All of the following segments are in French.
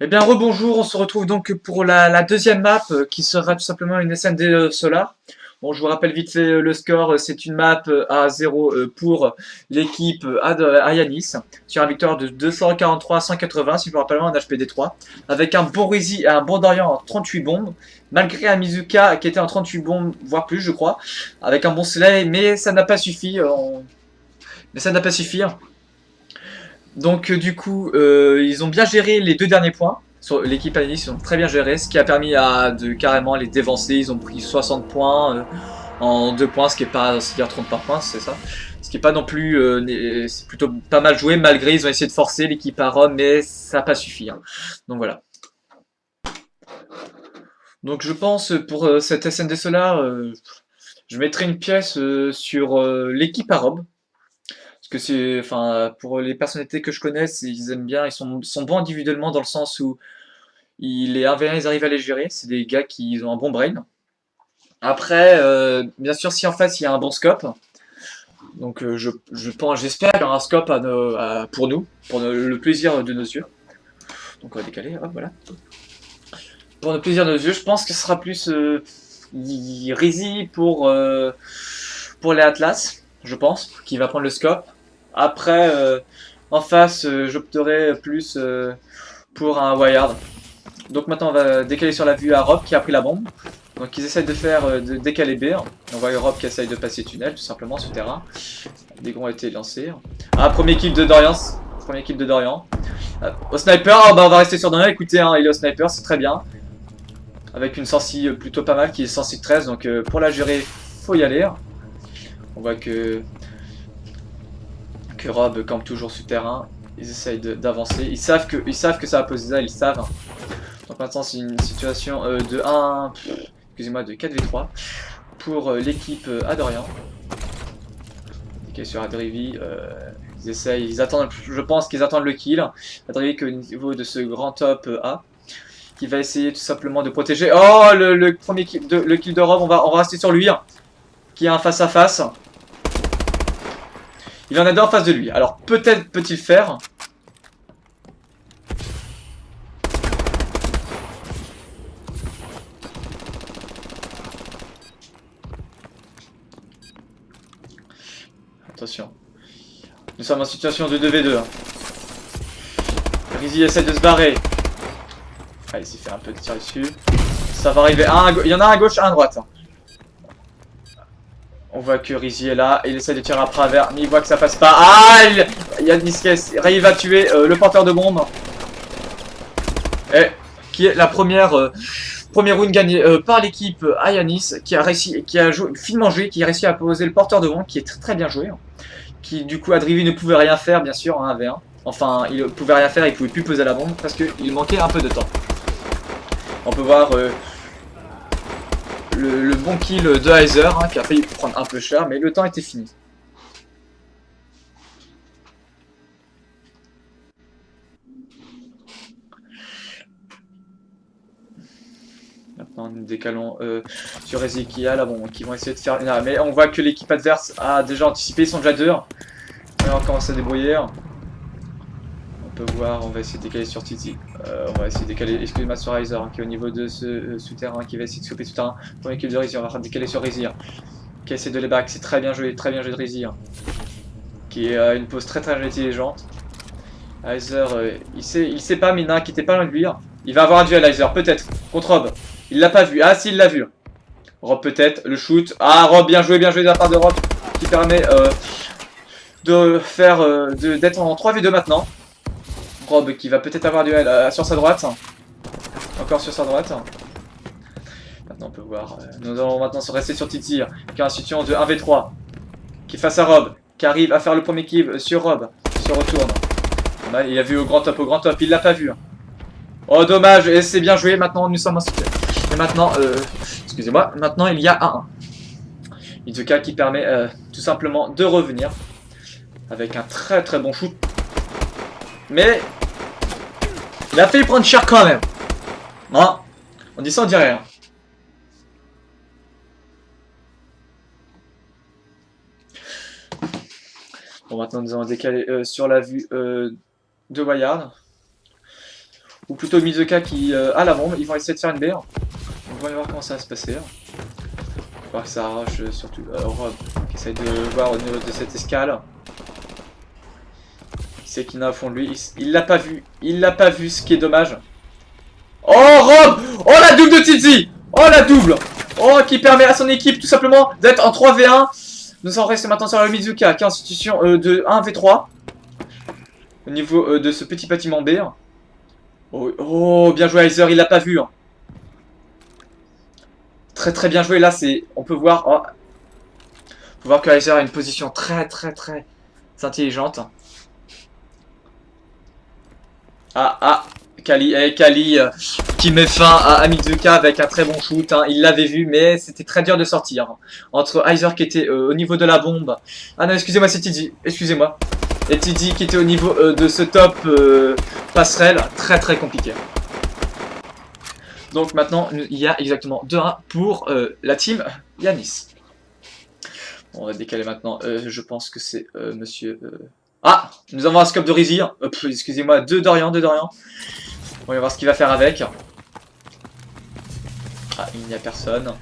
Eh bien, rebonjour, on se retrouve donc pour la deuxième map qui sera tout simplement une SND Solar. Bon, je vous rappelle vite fait le score, c'est une map à 0 pour l'équipe Ayanis, sur une victoire de 243 à 180, si je me rappelle bien, un HPD 3, avec un bon Rizy et un bon Dorian en 38 bombes, malgré un Mizuka qui était en 38 bombes, voire plus, je crois, avec un bon Slay, mais ça n'a pas suffi. Mais ça n'a pas suffi. Donc du coup, ils ont bien géré les deux derniers points. Sur l'équipe Alice, ils ont très bien géré, ce qui a permis de carrément les dévancer. Ils ont pris 60 points en 2 points, ce qui est pas, c'est-à-dire 30 par point, c'est ça. Ce qui est pas non plus, c'est plutôt pas mal joué, malgré ils ont essayé de forcer l'équipe à Rome, mais ça n'a pas suffi. Hein. Donc voilà. Donc je pense pour cette SND Solar, je mettrai une pièce sur l'équipe à Rome. Parce que c'est, enfin, pour les personnalités que je connais, ils aiment bien, sont bons individuellement dans le sens où les 1v1, ils arrivent à les gérer. C'est des gars qui ont un bon brain. Après, bien sûr, si en face il y a un bon scope, donc je pense, j'espère qu'il y aura un scope pour nous, pour le plaisir de nos yeux. Donc on va décaler, hop, voilà. Pour le plaisir de nos yeux, je pense que ce sera plus Rizzy pour les Atlas, je pense, qui va prendre le scope. Après, en face, j'opterai plus pour un Wired. Donc maintenant, on va décaler sur la vue à Rob qui a pris la bombe. Donc ils essayent de faire de décaler B. On voit Rob qui essaye de passer tunnel, tout simplement, souterrain. Des gros ont été lancés. Ah, première équipe de Dorian. Première équipe de Dorian. Au sniper, oh, bah, on va rester sur Dorian. Écoutez, hein, il est au sniper, c'est très bien. Avec une sensi plutôt pas mal qui est sensi 13. Donc pour la gérer, faut y aller. On voit que Rob campe toujours souterrain. Ils essayent d'avancer. Ils savent que ça va poser ça, ils savent. Donc maintenant c'est une situation de 1, excusez-moi, de 4v3 pour l'équipe Adorian. Ok, sur Adrivi, ils attendent, je pense qu'ils attendent le kill. Adrivi au niveau de ce grand top A, qui va essayer tout simplement de protéger. Oh, le premier kill le kill de Rob, on va rester sur lui, hein, qui a un face à face. Il en a deux en face de lui. Alors peut-être peut-il faire. Attention. Nous sommes en situation de 2v2. Hein. Rizzy essaie de se barrer. Ah, il s'est fait un peu de tir dessus. Ça va arriver. Il y en a un à gauche, un à droite. On voit que Rizzy est là. Il essaie de tirer à travers. Mais il voit que ça passe pas. Ah, il y a Niskes. Ray va tuer le porteur de bombe. Et qui est la première round gagnée par l'équipe Ayanis. Qui a réussi, qui a finement joué. Qui a réussi à poser le porteur de bombe. Qui est très très bien joué. Qui du coup Adrivi ne pouvait rien faire, bien sûr, hein, 1v1. Enfin, il pouvait rien faire, il pouvait plus poser la bombe parce qu'il manquait un peu de temps. On peut voir le bon kill de Heiser, hein, qui a failli prendre un peu cher, mais le temps était fini. Maintenant, nous décalons sur Ezekiel, là, bon, qui vont essayer de faire une arme. Mais on voit que l'équipe adverse a déjà anticipé, ils sont déjà deux. Alors, on commence à débrouiller. On peut voir, on va essayer de décaler sur Titi. On va essayer de décaler, excusez-moi, sur Heiser, hein, qui est au niveau de ce souterrain, qui va essayer de choper souterrain. Premier kill de Rizzy, on va décaler sur Rizzy. Hein, qui essaie de les back, c'est très bien joué de Rizzy. Hein, qui est une pose très très intelligente. Heiser, il sait pas, mais il n'inquiétez pas loin de lui. Hein. Il va avoir un duel, Heiser, peut-être, contre Rob. Il l'a pas vu, ah si, il l'a vu. Rob peut-être, le shoot. Ah, Rob, bien joué de la part de Rob, qui permet de faire, d'être en 3v2 maintenant. Rob qui va peut-être avoir duel sur sa droite. Encore sur sa droite. Maintenant on peut voir. Nous allons maintenant se rester sur Titi. Qui a une situation de 1v3. Qui est face à Rob. Qui arrive à faire le premier kill sur Rob. Il se retourne. Il a vu au grand top. Il l'a pas vu. Oh dommage. Et c'est bien joué. Maintenant nous sommes en situation. Et maintenant, excusez-moi. Maintenant il y a 1-1. Izuka qui permet tout simplement de revenir. Avec un très très bon shoot. Mais il a failli prendre cher quand même. Non, on dit ça, on dit rien. Bon, maintenant nous allons décaler sur la vue de Wayard. ou plutôt Mizuka qui a la bombe. Ils vont essayer de faire une BR. On va voir comment ça va se passer. On va voir que ça arrache surtout Rob qui essaye de voir au niveau de cette escale. C'est qu'il n'a au fond de lui. Il l'a pas vu. Il l'a pas vu, ce qui est dommage. Oh Rob! Oh la double de Tizi! Oh la double! Oh qui permet à son équipe tout simplement d'être en 3v1. Nous en restons maintenant sur le Mizuka qui est en situation de 1v3. Au niveau de ce petit bâtiment B. Oh, oh bien joué Heiser, il l'a pas vu. Hein. Très très bien joué là, c'est. On peut voir. Oh. On peut voir que Heiser a une position très intelligente. Ah, Kali, qui met fin à Mizuka avec un très bon shoot. Hein. Il l'avait vu, mais c'était très dur de sortir. Entre Heiser qui était au niveau de la bombe. Ah non, excusez-moi, c'est Tizi. Excusez-moi. Et Tizi qui était au niveau de ce top passerelle. Très compliqué. Donc maintenant, il y a exactement 2-1 pour la team Yanis. On va décaler maintenant. Je pense que c'est monsieur... Ah, nous avons un scope de Rizzi. Excusez-moi, 2 Dorian. On va voir ce qu'il va faire avec. Ah, il n'y a personne.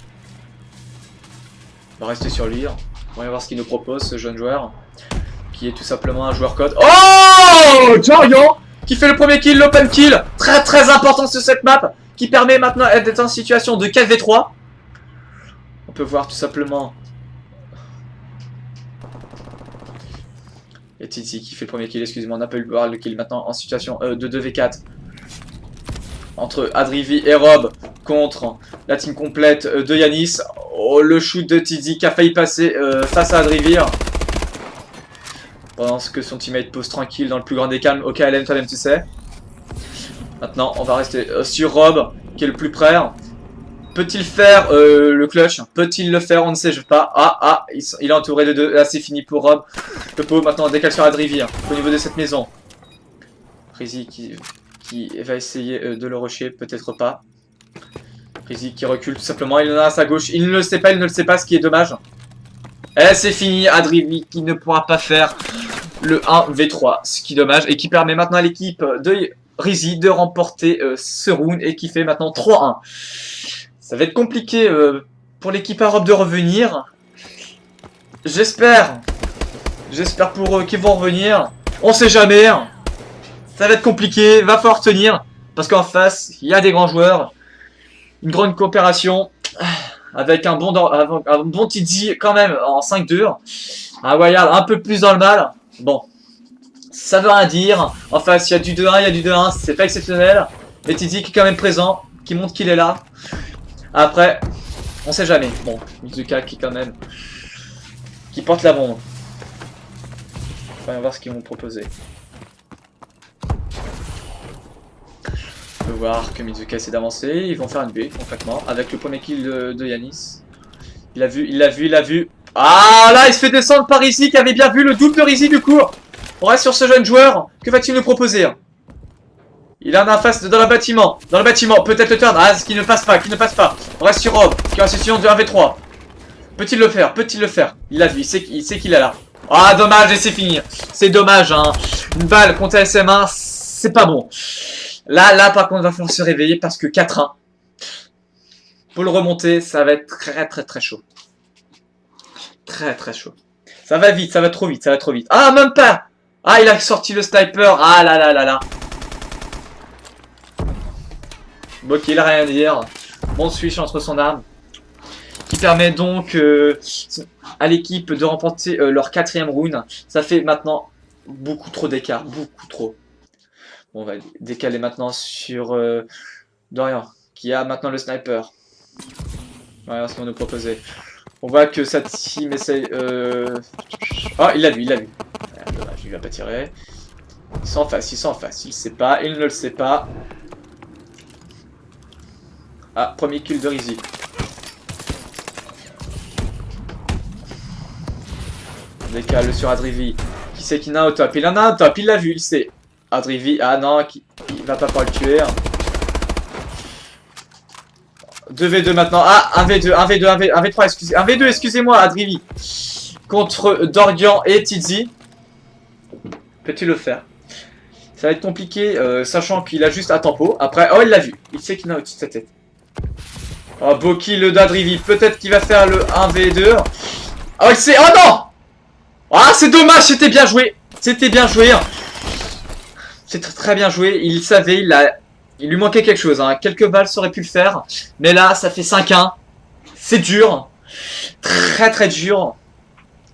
On va rester sur lui. On va voir ce qu'il nous propose, ce jeune joueur. Qui est tout simplement un joueur code. Oh Dorian qui fait le premier kill, l'open kill. Très important sur cette map. Qui permet maintenant d'être en situation de 4v3. On peut voir tout simplement... Et Tizi qui fait le premier kill, excusez-moi, on a pu voir le kill maintenant en situation de 2v4. Entre Adrivi et Rob contre la team complète de Yanis. Oh, le shoot de Tizi qui a failli passer face à Adrivi. Pendant que son teammate pose tranquille dans le plus grand des calmes. Ok, Hélène, toi-même tu sais. Maintenant, on va rester sur Rob qui est le plus près. Peut-il faire le clutch? Peut-il le faire? On ne sait pas. Ah, il est entouré de 2. Là, c'est fini pour Rob. Le pauvre maintenant décale sur Adrivi au niveau de cette maison. Rizzi qui va essayer de le rusher, peut-être pas. Rizzi qui recule tout simplement. Il en a à sa gauche. Il ne le sait pas, ce qui est dommage. Et c'est fini. Adrivi qui ne pourra pas faire le 1v3, ce qui est dommage. Et qui permet maintenant à l'équipe de Rizzi de remporter ce round et qui fait maintenant 3-1. Ça va être compliqué pour l'équipe Europe de revenir. J'espère pour eux qu'ils vont revenir. On sait jamais. Ça va être compliqué. Va falloir tenir. Parce qu'en face, il y a des grands joueurs. Une grande coopération. Avec un bon Tizi quand même en 5-2. Un Wayard un peu plus dans le mal. Bon. Ça veut rien dire. En face, il y a du 2-1, C'est pas exceptionnel. Mais Tizi qui est quand même présent. Qui montre qu'il est là. Après, on sait jamais. Bon, Mizuka qui quand même... qui porte la bombe. On va voir ce qu'ils vont proposer. On peut voir que Mizuka essaie d'avancer. Ils vont faire une B concrètement. Avec le premier kill de Yanis. Il l'a vu. Ah là, il se fait descendre par Rizzi qui avait bien vu le double de Rizzi du coup. On reste sur ce jeune joueur. Que va-t-il nous proposer? Il en a en face dans le bâtiment. Peut-être le turn. Ah, qu'il ne passe pas. On reste sur Rob, qui est en situation de 1v3. Peut-il le faire? Il l'a vu, il sait qu'il est là. Ah, dommage, et c'est fini. C'est dommage, hein. Une balle contre SM1, c'est pas bon. Là, par contre, il va falloir se réveiller parce que 4-1. Pour le remonter, ça va être très chaud. Très chaud. Ça va vite, ça va trop vite. Ah, même pas. Ah, il a sorti le sniper. Ah là. Bon, ok, il a rien à dire. Bon switch entre son arme. Qui permet donc à l'équipe de remporter leur 4e round. Ça fait maintenant beaucoup trop d'écart. Beaucoup trop. Bon, on va décaler maintenant sur Dorian. Qui a maintenant le sniper. Voilà ce qu'on nous proposait. On voit que sa team essaye... Ah, il l'a vu. Ah, dommage, il va pas tirer. Ils sont en face. Il ne le sait pas. Ah, premier kill de Rizzi. On décale sur Adrivi. Qui c'est qui en a au top? Il en a un top, il l'a vu, il sait. Adrivi, ah non, il va pas pouvoir le tuer. 2v2 maintenant. Ah, 1v3, excusez. 1v2, excusez-moi, Adrivi. Contre Dorian et Tizi. Peux-tu le faire? Ça va être compliqué, sachant qu'il a juste un tempo. Après, oh, il l'a vu. Il sait qu'il en a au-dessus de sa tête. Oh, beau kill d'Adrivi. Peut-être qu'il va faire le 1v2. Oh, il sait... Oh non! Ah, c'est dommage, c'était bien joué. C'était bien joué. C'est très bien joué. Il savait, il lui manquait quelque chose. Hein. Quelques balles, ça aurait pu le faire. Mais là, ça fait 5-1. C'est dur. Très dur.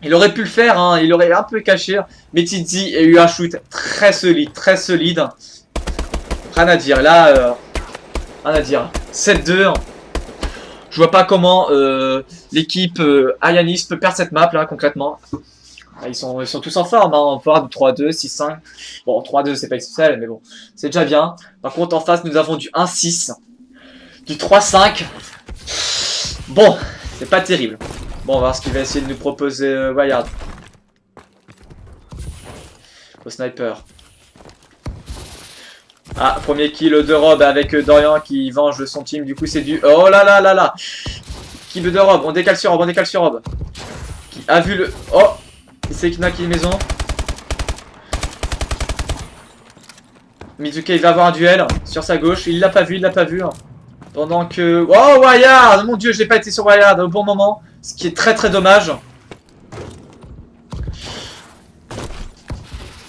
Il aurait pu le faire, hein. Il aurait un peu caché. Mais Tizi a eu un shoot très solide. Rien à dire. Là, rien à dire. 7-2. Je vois pas comment l'équipe Ayanis peut perdre cette map, là, concrètement. Ils sont tous en forme, hein. On peut avoir du 3-2, 6-5. Bon, 3-2, c'est pas exceptionnel, mais bon, c'est déjà bien. Par contre, en face, nous avons du 1-6, du 3-5. Bon, c'est pas terrible. Bon, on va voir ce qu'il va essayer de nous proposer Wyatt. Au sniper. Ah, premier kill de Rob avec Dorian qui venge son team. Du coup, c'est du... Oh là là là là. Kill de Rob. On décale sur Rob, Qui a vu le... Oh, il sait qu'il n'a qu'une maison. Mizuki, il va avoir un duel sur sa gauche. Il l'a pas vu, Pendant que... Oh, Wyatt. Mon dieu, je n'ai pas été sur Wyatt au bon moment. Ce qui est très dommage.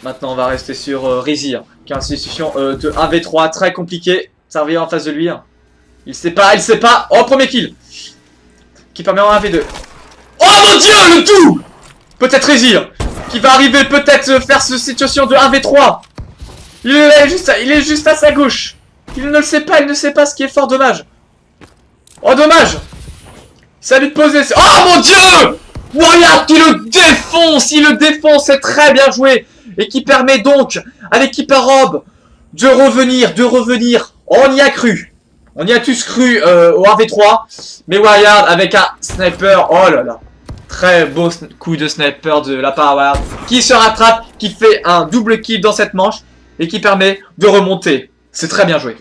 Maintenant, on va rester sur Rizzy, qui a une situation de 1v3 très compliquée. Servir en face de lui. Il sait pas. Oh, premier kill. Qui permet en 1v2. Oh mon dieu, le tout. Peut-être Rizzy, qui va arriver peut-être faire cette situation de 1v3. Il est juste à sa gauche. Il ne le sait pas, ce qui est fort dommage. Oh, dommage. Ça lui de poser. Oh mon dieu. Wyatt qui le défonce. Il le défonce, c'est très bien joué. Et qui permet donc à l'équipe Rob de revenir. On y a cru. On y a tous cru au 1v3. Mais Wyatt avec un sniper. Oh là là. Très beau coup de sniper de la part Wyatt. Qui se rattrape, qui fait un double kill dans cette manche. Et qui permet de remonter. C'est très bien joué.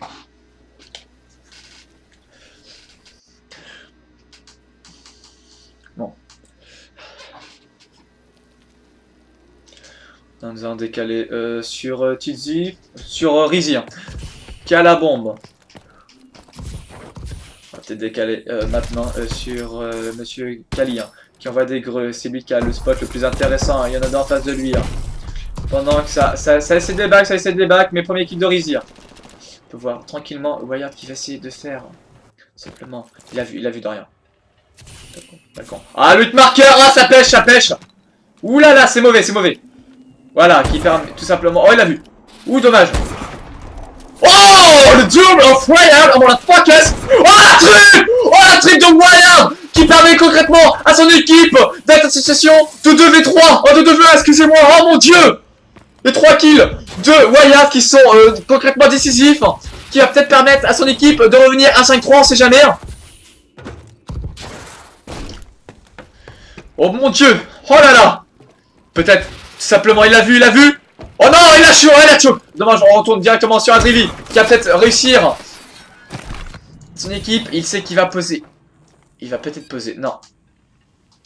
Bon. Nous allons décaler sur Tizi, sur Rizzy, qui a la bombe. On va peut-être décaler maintenant sur Monsieur Kali, qui envoie des greux. C'est lui qui a le spot le plus intéressant. Il y en a deux en face de lui. Pendant que ça essaie des bacs, mais premier kill de Rizzy. On peut voir tranquillement Wyatt qui va essayer de faire. Simplement, il a vu de rien. D'accord. Ah, lutte marqueur, ah, ça pêche. Ouh là là, c'est mauvais. Voilà, qui permet tout simplement... Oh, il a vu. Ouh, dommage. Oh, le double of Wyatt. Oh, la fuckers. Oh, la triple de Wyatt qui permet concrètement à son équipe d'être en situation de 2v3. Oh, de 2v1, excusez-moi. Oh, mon dieu. Les 3 kills de Wyatt qui sont concrètement décisifs. Qui va peut-être permettre à son équipe de revenir à 5-3, on sait jamais. Oh, mon dieu. Oh là là. Peut-être... Simplement, il l'a vu. Oh non, il a chaud. Dommage, on retourne directement sur Adrivi, qui va peut-être réussir. Son équipe, il sait qu'il va poser. Il va peut-être poser. Non.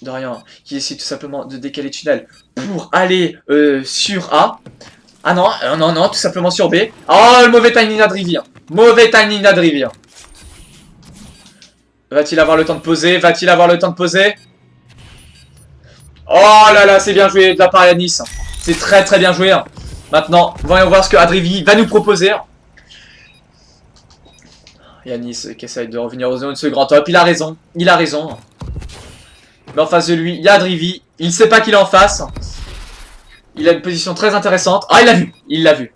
Dorian, qui essaie tout simplement de décaler le tunnel pour aller sur A. Ah non, non, tout simplement sur B. Oh, le mauvais timing d'Adrivi. Va-t-il avoir le temps de poser? Oh là là, c'est bien joué de la part Yanis. C'est très bien joué. Maintenant, voyons voir ce que Adrivi va nous proposer. Yanis qui essaye de revenir aux zones, ce grand top. Il a raison. Mais en face de lui, il y a Adrivi. Il ne sait pas qu'il est en face. Il a une position très intéressante. Ah, il l'a vu.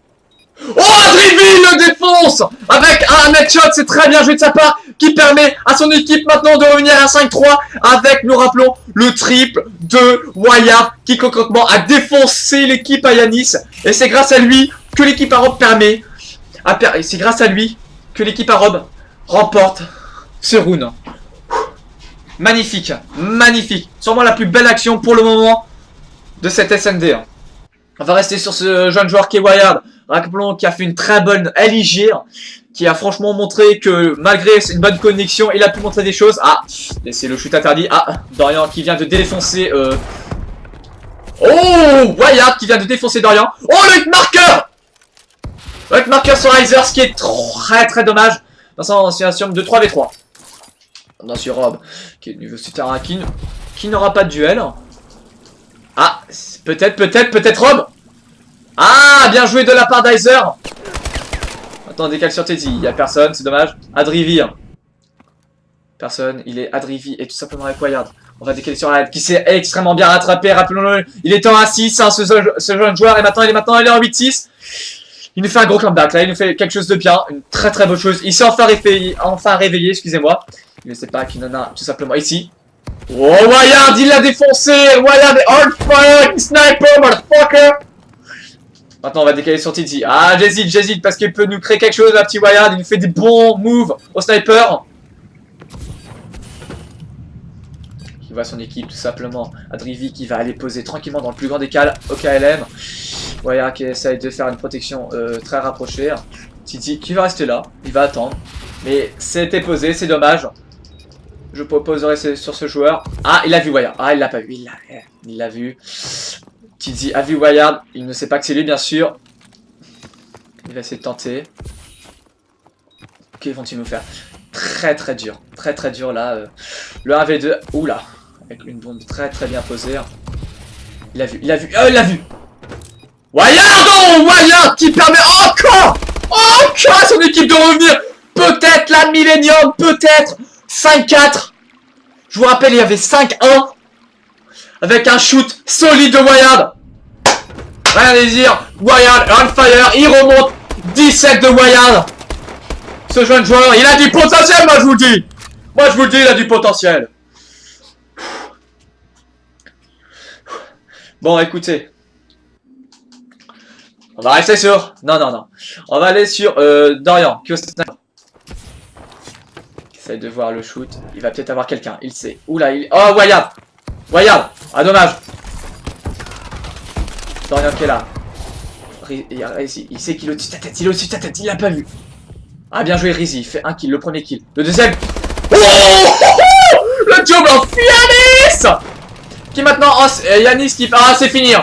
Oh, Adrivi le défonce avec un headshot, c'est très bien joué de sa part, qui permet à son équipe maintenant de revenir à 5-3 avec, nous rappelons, le triple de Wyatt qui concrètement a défoncé l'équipe Ayanis. Et c'est grâce à lui que l'équipe Rob c'est grâce à lui que l'équipe Rob remporte ce round. Magnifique. Sûrement la plus belle action pour le moment de cette SND. On va rester sur ce jeune joueur qui est Wyatt. Rappelons qui a fait une très bonne LIG, qui a franchement montré que malgré une bonne connexion, il a pu montrer des choses. Ah, c'est le shoot interdit. Ah, Dorian qui vient de défoncer... Oh, Wyatt qui vient de défoncer Dorian. Oh, le hit marqueur. Avec marqueur sur Riser, ce qui est très dommage. Dans sa situation de 3v3. Dans sur Rob, qui est niveau terrain, qui n'aura pas de duel. Ah, peut-être Rob. Ah, bien joué de la part d'Izer. Attends, décale sur Teddy, il n'y a personne, c'est dommage. Adrivi. Personne, il est Adrivi et tout simplement avec Wyatt. On va décaler sur Red qui s'est extrêmement bien rattrapé, rappelons-le. Il était en 1-6, hein, ce jeune joueur, et maintenant il est en 8-6. Il nous fait un gros comeback, là, il nous fait quelque chose de bien, une très bonne chose. Il s'est enfin réveillé, excusez-moi. Il ne sait pas qu'il en a tout simplement ici. Oh, Wyatt, il l'a défoncé. Wyatt est on fire, sniper, motherfucker. Maintenant, on va décaler sur Titi. Ah, j'hésite, parce qu'il peut nous créer quelque chose, là, petit Wyatt. Il nous fait des bons moves au sniper. Il voit son équipe, tout simplement. Adrivi qui va aller poser tranquillement dans le plus grand décal au KLM. Wyatt qui essaye de faire une protection très rapprochée. Titi qui va rester là. Il va attendre. Mais c'était posé, c'est dommage. Je proposerai sur ce joueur. Ah, il a vu Wyatt. Ah, il l'a pas vu. Il l'a vu. Titi a vu Wyatt. Il ne sait pas que c'est lui, bien sûr. Il va essayer de tenter. Que vont-ils nous faire? Très dur. Très dur là. Le 1v2. Oula. Avec une bombe très bien posée. Il a vu. Oh, il l'a vu. Wyatt! Oh, Wyatt qui permet encore à son équipe de revenir. Peut-être la Millennium. Peut-être 5-4. Je vous rappelle, il y avait 5-1. Avec un shoot solide de Wyatt. Rien à dire. Wyatt on fire. Il remonte. 17 de Wyatt. Ce jeune joueur, il a du potentiel, moi je vous le dis. Il a du potentiel. Bon, écoutez. On va rester sur... Non. On va aller sur Dorian. Qui essaye de voir le shoot. Il va peut-être avoir quelqu'un. Il sait. Oula, Oh, Wyatt. Ah, dommage. Dorian qui est là. Il sait qu'il est au-dessus de ta tête. Il l'a pas vu. Ah, bien joué, Rizzy. Il fait un kill. Le premier kill. Le deuxième. Oh, le job of Yanis. Qui maintenant... Oh, Yanis qui... Ah, c'est fini.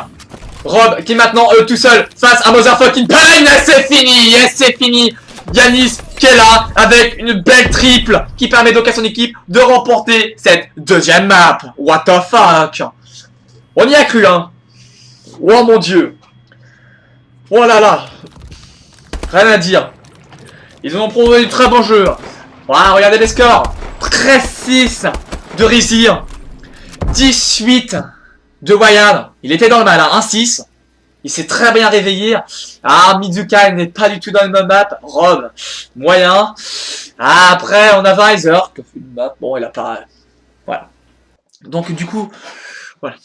Rob qui est maintenant tout seul face à Motherfucking Pain. C'est fini. Yanis qui est là avec une belle triple qui permet donc à son équipe de remporter cette deuxième map. What the fuck. On y a cru, hein. Oh mon dieu. Oh là là. Rien à dire. Ils ont proposé du très bon jeu. Voilà, regardez les scores. 13-6 de Rizzy. 18 de Wyatt. Il était dans le mal, hein. 1-6. Il s'est très bien réveillé. Ah, Mizuka n'est pas du tout dans le même map. Rob, moyen. Ah, après, on a Riser qui a fait une map. Bon, il a pas... Voilà. Donc, du coup, voilà.